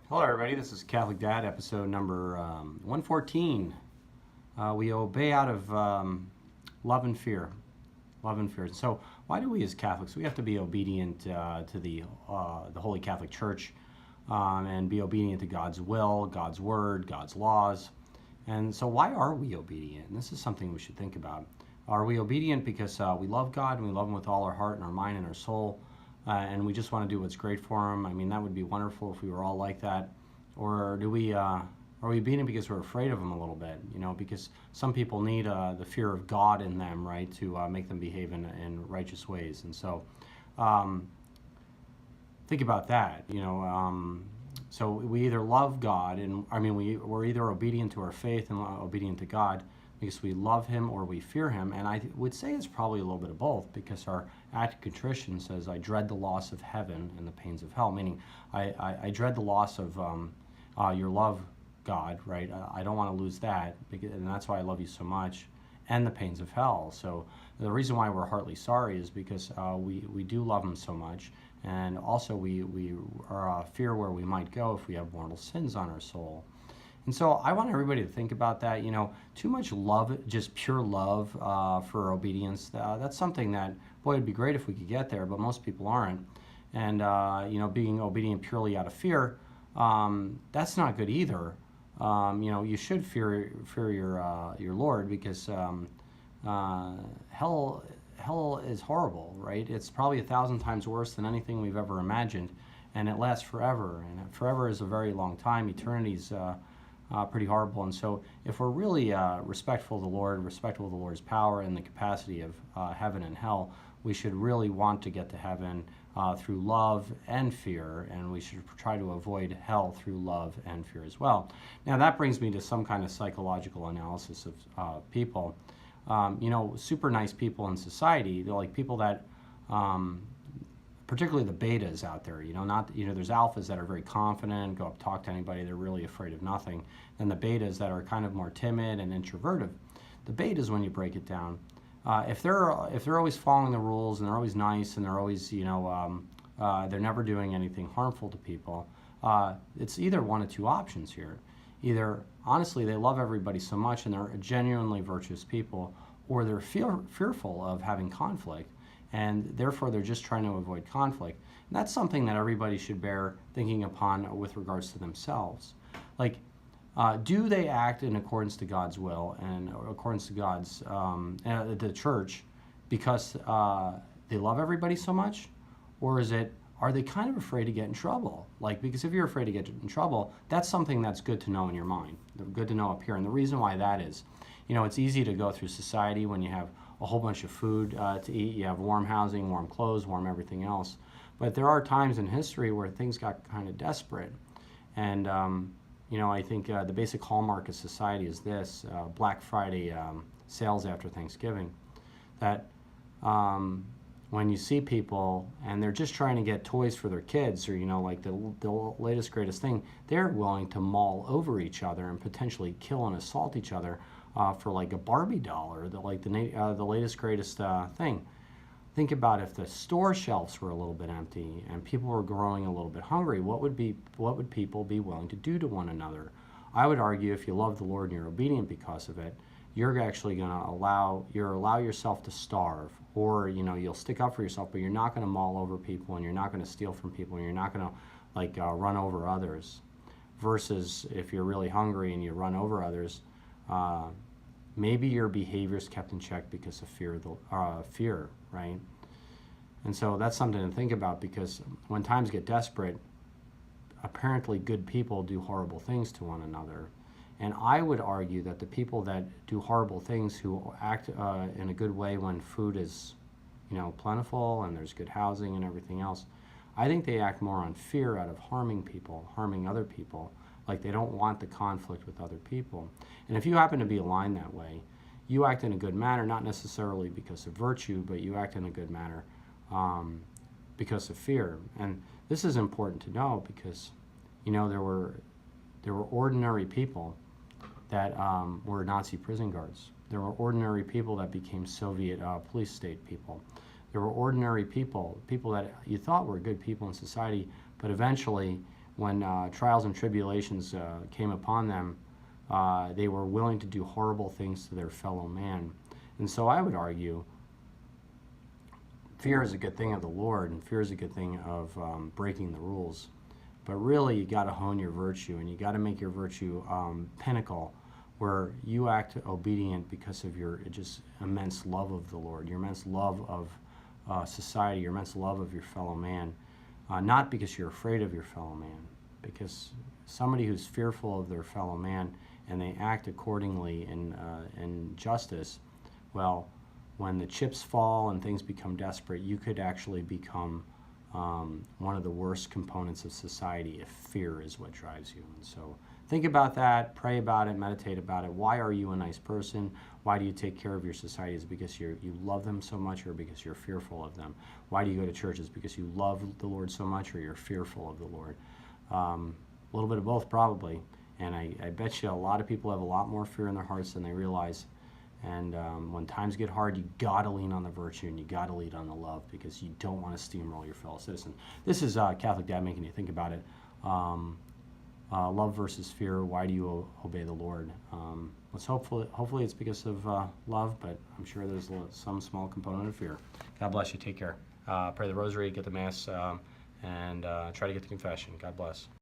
Hello, everybody. This is Catholic Dad, episode number 114. We obey out of love and fear. Love and fear. So, why do we as Catholics we have to be obedient to the Holy Catholic Church and be obedient to God's will, God's word, God's laws? And so, why are we obedient? And this is something we should think about. Are we obedient because we love God and we love Him with all our heart and our mind and our soul? And we just want to do what's great for Him? I mean, that would be wonderful if we were all like that. Or are we obedient because we're afraid of Him a little bit? You know, because some people need the fear of God in them, right, to make them behave in righteous ways. And so, um, think about that. So we either love God, and I mean, we're either obedient to our faith and obedient to God because we love Him, or we fear Him. And I would say it's probably a little bit of both, because our act of contrition says, I dread the loss of heaven and the pains of hell, meaning I dread the loss of your love, God, right? I don't want to lose that, and that's why I love you so much, and the pains of hell. So the reason why we're heartily sorry is because we do love Him so much, and also we are fear where we might go if we have mortal sins on our soul. And so I want everybody to think about that. You know, too much love, just pure love for obedience, that's something that, boy, it'd be great if we could get there, but most people aren't. And, being obedient purely out of fear, that's not good either. You should fear your Lord, because hell is horrible, right? It's probably 1,000 times worse than anything we've ever imagined, and it lasts forever. And forever is a very long time. Eternity's pretty horrible. And so if we're really respectful of the Lord, respectful of the Lord's power and the capacity of heaven and hell, we should really want to get to heaven through love and fear, and we should try to avoid hell through love and fear as well. Now that brings me to some kind of psychological analysis of people. Super nice people in society, they're like people that particularly the betas out there, there's alphas that are very confident, go up, talk to anybody, they're really afraid of nothing. And the betas that are kind of more timid and introverted. The betas, when you break it down, if they're always following the rules, and they're always nice, and they're always, they're never doing anything harmful to people, it's either one of two options here. Either, honestly, they love everybody so much and they're genuinely virtuous people, or they're fearful of having conflict, and therefore they're just trying to avoid conflict. And that's something that everybody should bear thinking upon with regards to themselves. Like, do they act in accordance to God's will and accordance to God's the church because they love everybody so much, or are they kind of afraid to get in trouble? Like, because if you're afraid to get in trouble, that's something that's good to know in your mind. Good to know up here. And the reason why that is, it's easy to go through society when you have a whole bunch of food to eat, you have warm housing, warm clothes, warm everything else. But there are times in history where things got kind of desperate. And, I think the basic hallmark of society is this, Black Friday sales after Thanksgiving, that when you see people and they're just trying to get toys for their kids, or, like the latest, greatest thing, they're willing to maul over each other and potentially kill and assault each other for like a Barbie doll, or the latest, greatest thing. Think about if the store shelves were a little bit empty and people were growing a little bit hungry, what would people be willing to do to one another? I would argue if you love the Lord and you're obedient because of it, you're actually going to allow yourself to starve, or you'll stick up for yourself, but you're not going to maul over people, and you're not going to steal from people, and you're not going to run over others. Versus if you're really hungry and you run over others, maybe your behavior is kept in check because of fear, right? And so that's something to think about, because when times get desperate, apparently good people do horrible things to one another. And I would argue that the people that do horrible things, who act in a good way when food is, plentiful and there's good housing and everything else, I think they act more on fear, out of harming people, harming other people. Like, they don't want the conflict with other people. And if you happen to be aligned that way, you act in a good manner, not necessarily because of virtue, but you act in a good manner because of fear. And this is important to know, because, there were ordinary people that were Nazi prison guards. There were ordinary people that became Soviet police state people. There were ordinary people that you thought were good people in society, but eventually when trials and tribulations came upon them, they were willing to do horrible things to their fellow man. And so I would argue fear is a good thing of the Lord, and fear is a good thing of breaking the rules. But really, you got to hone your virtue, and you got to make your virtue pinnacle, where you act obedient because of your just immense love of the Lord, your immense love of society, your immense love of your fellow man, not because you're afraid of your fellow man, because somebody who's fearful of their fellow man and they act accordingly in justice, well, when the chips fall and things become desperate, you could actually become one of the worst components of society if fear is what drives you. And so think about that, pray about it, meditate about it. Why are you a nice person? Why do you take care of your society? Is it because you love them so much, or because you're fearful of them? Why do you go to church? Is it because you love the Lord so much, or you're fearful of the Lord? A little bit of both, probably. And I bet you a lot of people have a lot more fear in their hearts than they realize. And when times get hard, you gotta lean on the virtue, and you gotta lean on the love, because you don't want to steamroll your fellow citizen. This is Catholic Dad making you think about it. Love versus fear. Why do you obey the Lord? Hopefully it's because of love, but I'm sure there's some small component of fear. God bless you. Take care. Pray the rosary, get the Mass, and try to get the confession. God bless.